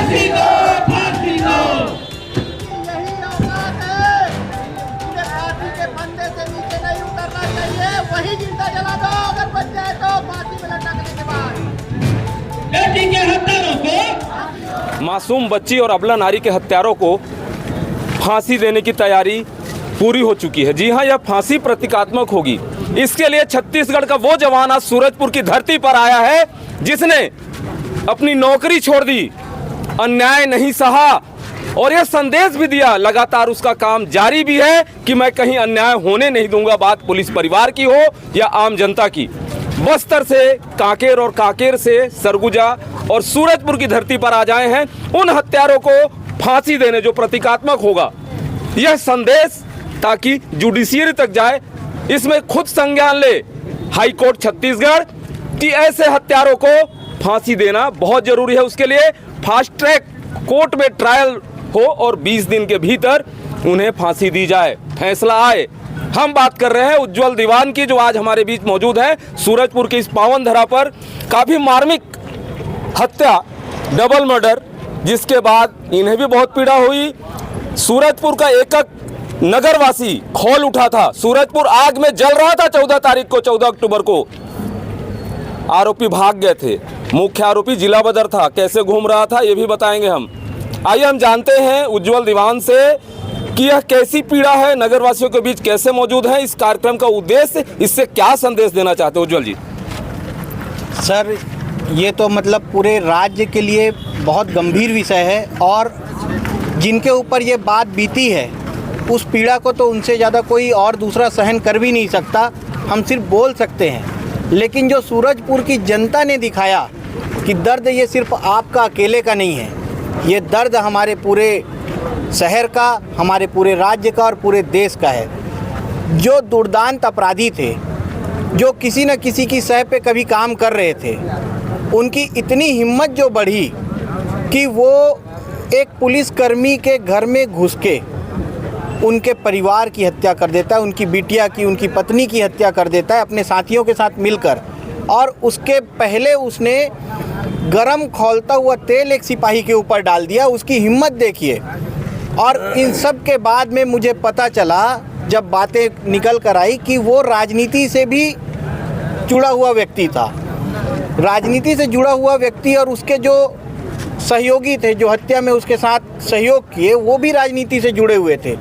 फांसी दो, फांसी दो। यही औकात है, मुझे फांसी के फंदे से नीचे नहीं उतरना चाहिए, वही जिंदा जला दो अगर बच जाए तो, फांसी में लटकने के बाद। बेटी के हत्यारों को, मासूम बच्ची और अबला नारी के हत्यारों को फांसी देने की तैयारी पूरी हो चुकी है। जी हां, यह फांसी प्रतीकात्मक होगी। इसके लिए छत्तीसगढ़ का वो जवान आज सूरजपुर की धरती पर आया है जिसने अपनी नौकरी छोड़ दी, अन्याय नहीं सहा और यह संदेश भी दिया, लगातार उसका काम जारी भी है कि मैं कहीं अन्याय होने नहीं दूंगा। बात पुलिस परिवार की हो या आम जनता की। बस्तर से कांकेर और कांकेर से सरगुजा और सूरजपुर की धरती पर आ जाए हैं उन हत्यारों को फांसी देने, जो प्रतीकात्मक होगा यह संदेश, ताकि जुडिशियरी तक जाए। इसमें खुद संज्ञान ले हाई कोर्ट छत्तीसगढ़ कि ऐसे हत्यारों को फांसी देना बहुत जरूरी है। उसके लिए फास्ट ट्रैक कोर्ट में ट्रायल हो और 20 दिन के भीतर उन्हें फांसी दी जाए, फैसला आए। हम बात कर रहे हैं उज्जवल दीवान की, जो आज हमारे बीच मौजूद है। सूरजपुर की इस पावन धरा पर काफी मार्मिक हत्या, डबल मर्डर, जिसके बाद इन्हें भी बहुत पीड़ा हुई। सूरजपुर का एकक नगरवासी खौल उठा था। सूरजपुर आग में जल रहा था 14 तारीख को, 14 अक्टूबर को। आरोपी भाग गए थे। मुख्य आरोपी जिला बदर था। कैसे घूम रहा था ये भी बताएंगे हम। आइए हम जानते हैं उज्जवल दीवान से कि यह कैसी पीड़ा है, नगरवासियों के बीच कैसे मौजूद है, इस कार्यक्रम का उद्देश्य, इससे क्या संदेश देना चाहते हो उज्जवल जी? सर, ये तो मतलब पूरे राज्य के लिए बहुत गंभीर विषय है और जिनके ऊपर ये बात बीती है उस पीड़ा को तो उनसे ज़्यादा कोई और दूसरा सहन कर भी नहीं सकता। हम सिर्फ बोल सकते हैं। लेकिन जो सूरजपुर की जनता ने दिखाया कि दर्द ये सिर्फ आपका अकेले का नहीं है, ये दर्द हमारे पूरे शहर का, हमारे पूरे राज्य का और पूरे देश का है। जो दुर्दांत अपराधी थे, जो किसी न किसी की सह पे कभी काम कर रहे थे, उनकी इतनी हिम्मत जो बढ़ी कि वो एक पुलिसकर्मी के घर में घुस के उनके परिवार की हत्या कर देता है, उनकी बिटिया की, उनकी पत्नी की हत्या कर देता है अपने साथियों के साथ मिलकर। और उसके पहले उसने गरम खौलता हुआ तेल एक सिपाही के ऊपर डाल दिया। उसकी हिम्मत देखिए। और इन सब के बाद में मुझे पता चला, जब बातें निकल कर आई, कि वो राजनीति से भी जुड़ा हुआ व्यक्ति था। राजनीति से जुड़ा हुआ व्यक्ति और उसके जो सहयोगी थे, जो हत्या में उसके साथ सहयोग किए, वो भी राजनीति से जुड़े हुए थे।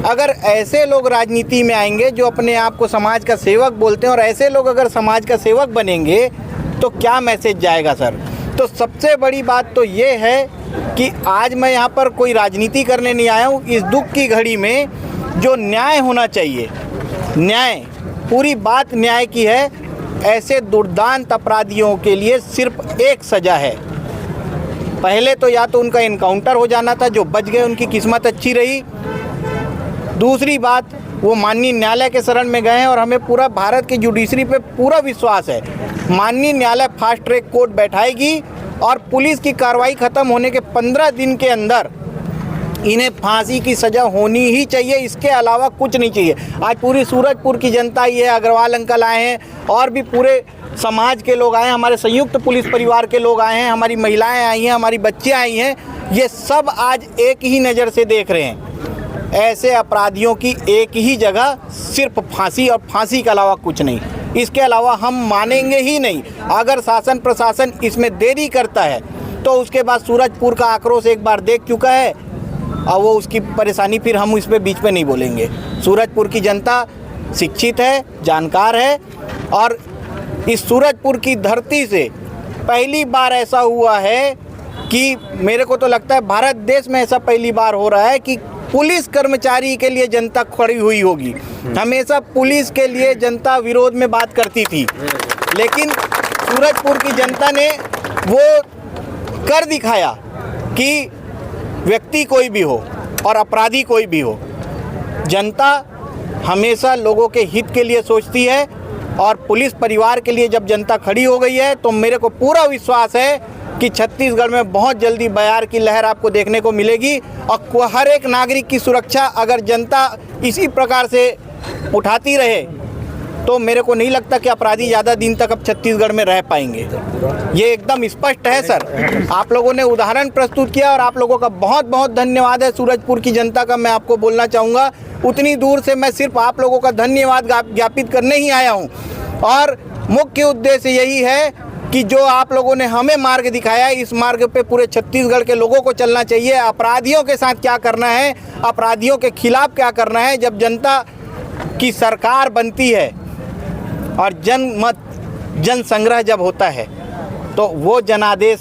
अगर ऐसे लोग राजनीति में आएंगे जो अपने आप को समाज का सेवक बोलते हैं, और ऐसे लोग अगर समाज का सेवक बनेंगे तो क्या मैसेज जाएगा सर? तो सबसे बड़ी बात तो ये है कि आज मैं यहाँ पर कोई राजनीति करने नहीं आया हूँ। इस दुख की घड़ी में जो न्याय होना चाहिए, न्याय, पूरी बात न्याय की है। ऐसे दुर्दांत अपराधियों के लिए सिर्फ एक सज़ा है। पहले तो या तो उनका इनकाउंटर हो जाना था, जो बच गए, उनकी किस्मत अच्छी रही। दूसरी बात, वो माननीय न्यायालय के शरण में गए हैं और हमें पूरा भारत की जुडिशरी पे पूरा विश्वास है। माननीय न्यायालय फास्ट ट्रैक कोर्ट बैठाएगी और पुलिस की कार्रवाई खत्म होने के 15 दिन के अंदर इन्हें फांसी की सज़ा होनी ही चाहिए। इसके अलावा कुछ नहीं चाहिए। आज पूरी सूरजपुर की जनता आई है, अग्रवाल अंकल आए हैं और भी पूरे समाज के लोग आए हैं, हमारे संयुक्त पुलिस परिवार के लोग आए हैं, हमारी महिलाएं आई हैं, हमारी बच्चियां आई हैं। ये सब आज एक ही नज़र से देख रहे हैं। ऐसे अपराधियों की एक ही जगह, सिर्फ फांसी, और फांसी के अलावा कुछ नहीं। इसके अलावा हम मानेंगे ही नहीं। अगर शासन प्रशासन इसमें देरी करता है तो उसके बाद सूरजपुर का आक्रोश एक बार देख चुका है और वो उसकी परेशानी फिर हम इस पे बीच में नहीं बोलेंगे। सूरजपुर की जनता शिक्षित है, जानकार है और इस सूरजपुर की धरती से पहली बार ऐसा हुआ है कि मेरे को तो लगता है भारत देश में ऐसा पहली बार हो रहा है कि पुलिस कर्मचारी के लिए जनता खड़ी हुई होगी। हमेशा पुलिस के लिए जनता विरोध में बात करती थी, लेकिन सूरजपुर की जनता ने वो कर दिखाया कि व्यक्ति कोई भी हो और अपराधी कोई भी हो, जनता हमेशा लोगों के हित के लिए सोचती है। और पुलिस परिवार के लिए जब जनता खड़ी हो गई है तो मेरे को पूरा विश्वास है कि छत्तीसगढ़ में बहुत जल्दी बयार की लहर आपको देखने को मिलेगी। और हर एक नागरिक की सुरक्षा अगर जनता इसी प्रकार से उठाती रहे तो मेरे को नहीं लगता कि अपराधी ज़्यादा दिन तक अब छत्तीसगढ़ में रह पाएंगे। ये एकदम स्पष्ट है सर। आप लोगों ने उदाहरण प्रस्तुत किया और आप लोगों का बहुत बहुत धन्यवाद है। सूरजपुर की जनता का मैं आपको बोलना चाहूँगा, उतनी दूर से मैं सिर्फ आप लोगों का धन्यवाद ज्ञापित करने ही आया हूँ। और मुख्य उद्देश्य यही है कि जो आप लोगों ने हमें मार्ग दिखाया है, इस मार्ग पे पूरे छत्तीसगढ़ के लोगों को चलना चाहिए। अपराधियों के साथ क्या करना है, अपराधियों के खिलाफ क्या करना है। जब जनता की सरकार बनती है और जन संग्रह जब होता है तो वो जनादेश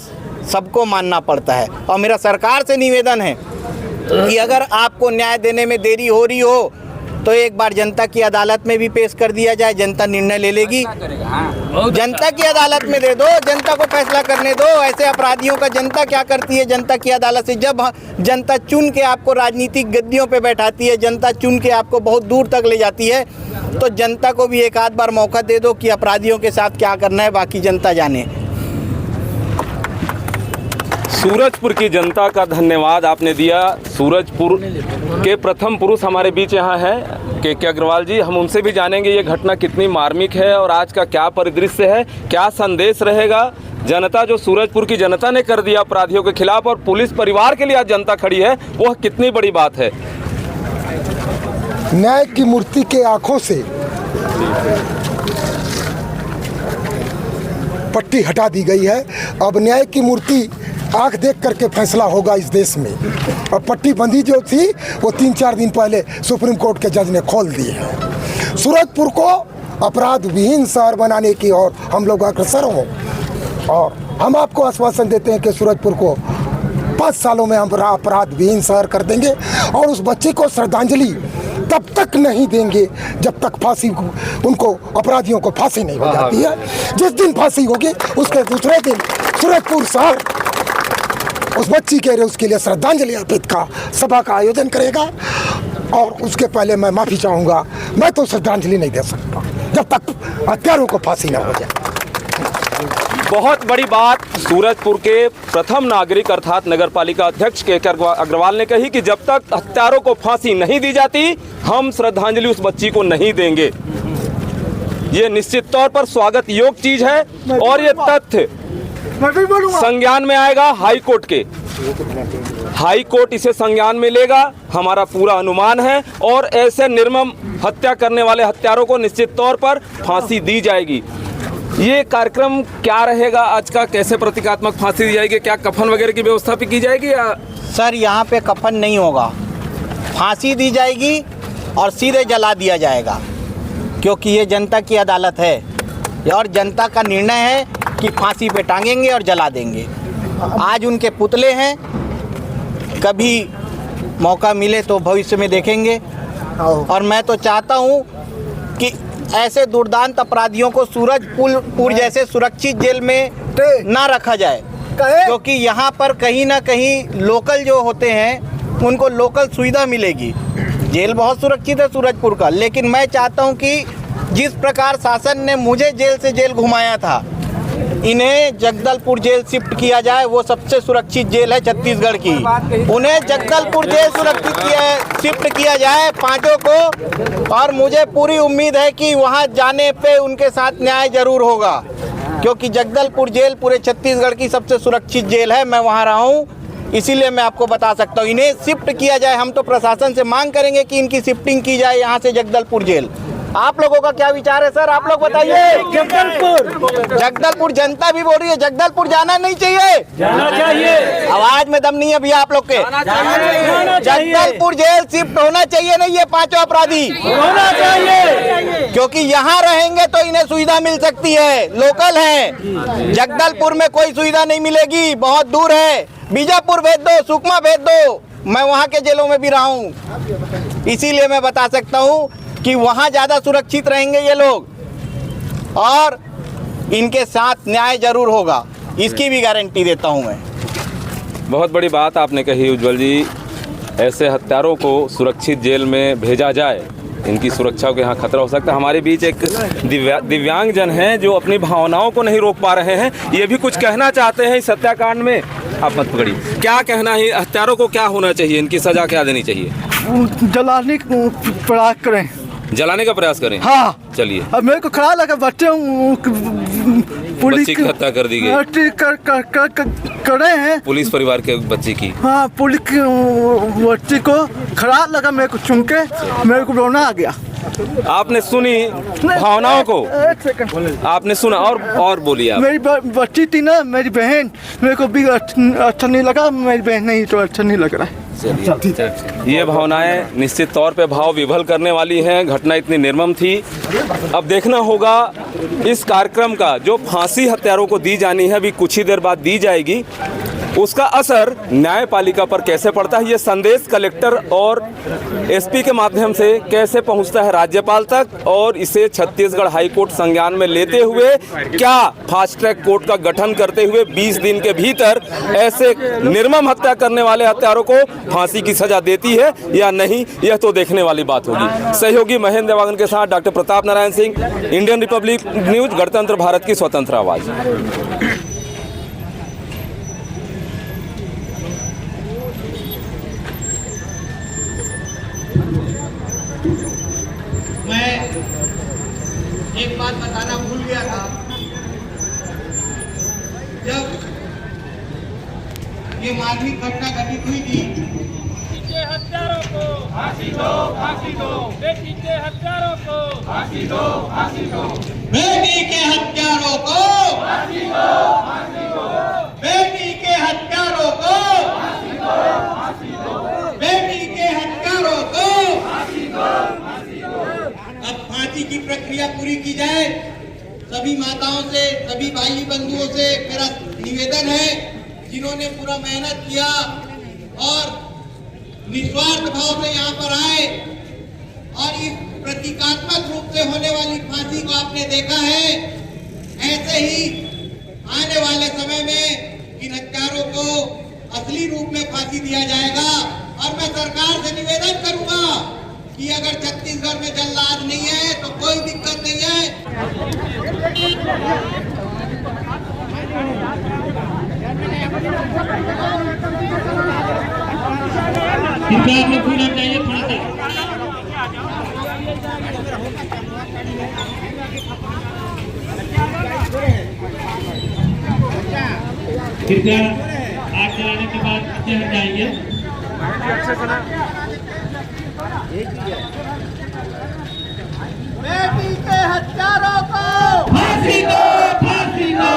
सबको मानना पड़ता है। और मेरा सरकार से निवेदन है कि अगर आपको न्याय देने में देरी हो रही हो तो एक बार जनता की अदालत में भी पेश कर दिया जाए, जनता निर्णय ले लेगी। जनता की अदालत में दे दो, जनता को फैसला करने दो। ऐसे अपराधियों का जनता क्या करती है जनता की अदालत से? जब जनता चुन के आपको राजनीतिक गद्दियों पे बैठाती है, जनता चुन के आपको बहुत दूर तक ले जाती है, तो जनता को भी एक आध बार मौका दे दो कि अपराधियों के साथ क्या करना है, बाकी जनता जाने। सूरजपुर की जनता का धन्यवाद आपने दिया। सूरजपुर के प्रथम पुरुष हमारे बीच यहाँ हैं के अग्रवाल जी। हम उनसे भी जानेंगे ये घटना कितनी मार्मिक है और आज का क्या परिदृश्य है, क्या संदेश रहेगा। जनता जो सूरजपुर की जनता ने कर दिया अपराधियों के खिलाफ और पुलिस परिवार के लिए आज जनता खड़ी है, वह कितनी बड़ी बात है। न्याय की मूर्ति के आंखों से पट्टी हटा दी गई है। अब न्याय की मूर्ति आंख देख करके फैसला होगा इस देश में। और पट्टी बंदी जो थी वो 3-4 दिन पहले सुप्रीम कोर्ट के जज ने खोल दी है। सूरजपुर को अपराध विहीन शहर बनाने की ओर हम लोग अग्रसर हों और हम आपको आश्वासन देते हैं कि सूरजपुर को 5 सालों में हम अपराध विहीन शहर कर देंगे। और उस बच्चे को श्रद्धांजलि तब तक नहीं देंगे जब तक फांसी उनको अपराधियों को फांसी नहीं हो जाती है। जिस दिन फांसी होगी उसके दूसरे दिन सूरजपुर शहर उस बच्ची के उसके लिए श्रद्धांजलि अर्पित का सभा का आयोजन करेगा। और उसके पहले मैं माफ़ी चाहूँगा, मैं तो श्रद्धांजलि नहीं दे सकता जब तक हत्यारों को फांसी ना हो जाए। बहुत बड़ी बात सूरजपुर के प्रथम नागरिक अर्थात नगर पालिका अध्यक्ष के अग्रवाल ने कही कि जब तक हत्यारों को फांसी नहीं दी जाती हम श्रद्धांजलि उस बच्ची को नहीं देंगे। ये निश्चित तौर पर स्वागत योग्य चीज है और ये तथ्य संज्ञान में आएगा हाई कोर्ट के। हाई कोर्ट इसे संज्ञान में लेगा, हमारा पूरा अनुमान है। और ऐसे निर्मम हत्या करने वाले हत्यारों को निश्चित तौर पर फांसी दी जाएगी। ये कार्यक्रम क्या रहेगा आज का, कैसे प्रतीकात्मक फांसी दी जाएगी, क्या कफन वगैरह की व्यवस्था भी की जाएगी या? सर यहाँ पे कफन नहीं होगा, फांसी दी जाएगी और सीधे जला दिया जाएगा, क्योंकि ये जनता की अदालत है और जनता का निर्णय है कि फांसी पे टांगेंगे और जला देंगे। आज उनके पुतले हैं, कभी मौका मिले तो भविष्य में देखेंगे। और मैं तो चाहता हूँ कि ऐसे दुर्दांत अपराधियों को सूरजपुर जैसे सुरक्षित जेल में ना रखा जाए, क्योंकि यहाँ पर कहीं ना कहीं लोकल जो होते हैं उनको लोकल सुविधा मिलेगी। जेल बहुत सुरक्षित है सूरजपुर का, लेकिन मैं चाहता हूँ कि जिस प्रकार शासन ने मुझे जेल से जेल घुमाया था, इन्हें जगदलपुर जेल शिफ्ट किया जाए। वो सबसे सुरक्षित जेल है छत्तीसगढ़ की, उन्हें जगदलपुर जेल शिफ्ट किया जाए पांचों को। और मुझे पूरी उम्मीद है कि वहां जाने पे उनके साथ न्याय जरूर होगा, क्योंकि जगदलपुर जेल पूरे छत्तीसगढ़ की सबसे सुरक्षित जेल है। मैं वहां रहा हूं, इसीलिए मैं आपको बता सकता हूं। इन्हें शिफ्ट किया जाए। हम तो प्रशासन से मांग करेंगे कि इनकी शिफ्टिंग की जाए यहाँ से जगदलपुर जेल। आप लोगों का क्या विचार है सर, आप लोग बताइए। जगदलपुर जनता भी बोल रही है जगदलपुर जाना नहीं चाहिए, जाना चाहिए। आवाज में दम नहीं है भैया आप लोग के। जगदलपुर जेल शिफ्ट होना चाहिए नहीं, ये पांचों अपराधी होना चाहिए, क्योंकि यहाँ रहेंगे तो इन्हें सुविधा मिल सकती है। लोकल है, जगदलपुर में कोई सुविधा नहीं मिलेगी, बहुत दूर है। बीजापुर भेज दो, सुकमा भेज दो, मैं वहाँ के जेलों में भी रहा हूँ, इसीलिए मैं बता सकता हूँ कि वहाँ ज़्यादा सुरक्षित रहेंगे ये लोग और इनके साथ न्याय जरूर होगा, इसकी भी गारंटी देता हूँ मैं। बहुत बड़ी बात आपने कही उज्जवल जी, ऐसे हत्यारों को सुरक्षित जेल में भेजा जाए, इनकी सुरक्षा को यहाँ खतरा हो सकता है। हमारे बीच एक दिव्यांगजन हैं जो अपनी भावनाओं को नहीं रोक पा रहे हैं, ये भी कुछ कहना चाहते हैं इस हत्याकांड में। आप मत पकड़िए, क्या कहना है, हत्यारों को क्या होना चाहिए, इनकी सजा क्या देनी चाहिए? जलाने का प्रयास करें, जलाने का प्रयास करें? हाँ। चलिए। अब मेरे को खड़ा लगा बच्चे बच्ची की हत्या कर दी गई। करे हैं पुलिस परिवार के बच्चे की। हाँ, पुलिस की बच्ची को खड़ा लगा, मेरे को चुन के मेरे को रोना आ गया। आपने सुनी भावनाओं को? एक सेकंड। आपने सुना और बोलिए आप। मेरी बच्ची थी ना, मेरी बहन, मेरे को भी अच्छा नहीं लगा, मेरी बहन नहीं तो अच्छा नहीं लग रहा है। ये भावनाएं निश्चित तौर पे भाव विभल करने वाली हैं। घटना इतनी निर्मम थी। अब देखना होगा इस कार्यक्रम का जो फांसी हत्यारों को दी जानी है, अभी कुछ ही देर बाद दी जाएगी, उसका असर न्यायपालिका पर कैसे पड़ता है। ये संदेश कलेक्टर और एसपी के माध्यम से कैसे पहुंचता है राज्यपाल तक, और इसे छत्तीसगढ़ हाई कोर्ट संज्ञान में लेते हुए क्या फास्ट ट्रैक कोर्ट का गठन करते हुए 20 दिन के भीतर ऐसे निर्मम हत्या करने वाले हत्यारों को फांसी की सजा देती है या नहीं, यह तो देखने वाली बात होगी। सहयोगी महेंद्र देवांगन के साथ doctor Pratap Narayan Singh, Indian Republic news, गणतंत्र भारत की स्वतंत्र आवाज। मैं एक बात बताना भूल गया था। जब ये मार्मिक घटना घटित हुई थी, के हत्यारों को फांसी दो, फांसी दो। बेटी के हत्यारों को फांसी दो, फांसी दो। बेटी के हत्यारों को फांसी दो, फांसी दो। बेटी के हत्यारों को फांसी दो, फांसी दो। बेटी के हत्यारों को फांसी दो, फांसी दो। अब फांसी की प्रक्रिया पूरी की जाए। सभी माताओं से, सभी भाई बंधुओं से मेरा निवेदन है, जिन्होंने पूरा मेहनत किया और निस्वार्थ भाव से यहाँ पर आए और इस प्रतीकात्मक रूप से होने वाली फांसी को आपने देखा है, ऐसे ही आने वाले समय में इन हत्यारों को असली रूप में फांसी दिया जाएगा। और मैं सरकार से निवेदन करूंगा कि अगर छत्तीसगढ़ में जल्लाद नहीं है तो कोई दिक्कत नहीं है। कृपया में पूरा चाहिए थोड़ा सा। कृपया आग जलाने के बाद पीछे हट जाइए। बेटी के हत्यारों को फांसी दो, फांसी दो।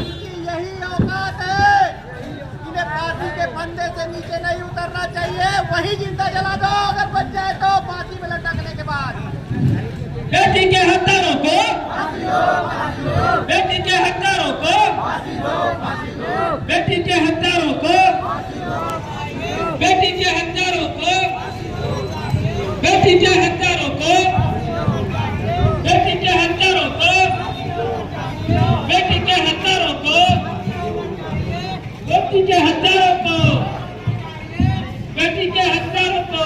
इनकी यही औकात है, इन्हें फांसी के फंदे से नीचे नहीं उतरना चाहिए, वही जिंदा जला दो अगर बच जाए तो, फांसी में लटकने के बाद। बेटी के हत्यारों को, बेटी के हत्यारों को, बेटी के हत्यारों को, बेटी के हत्यारों को, बेटी के हत्यारों को, बेटी के हत्यारों को, बेटी के हत्यारों को, बेटी के हत्यारों को, बेटी के हत्यारों को।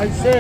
ऐसे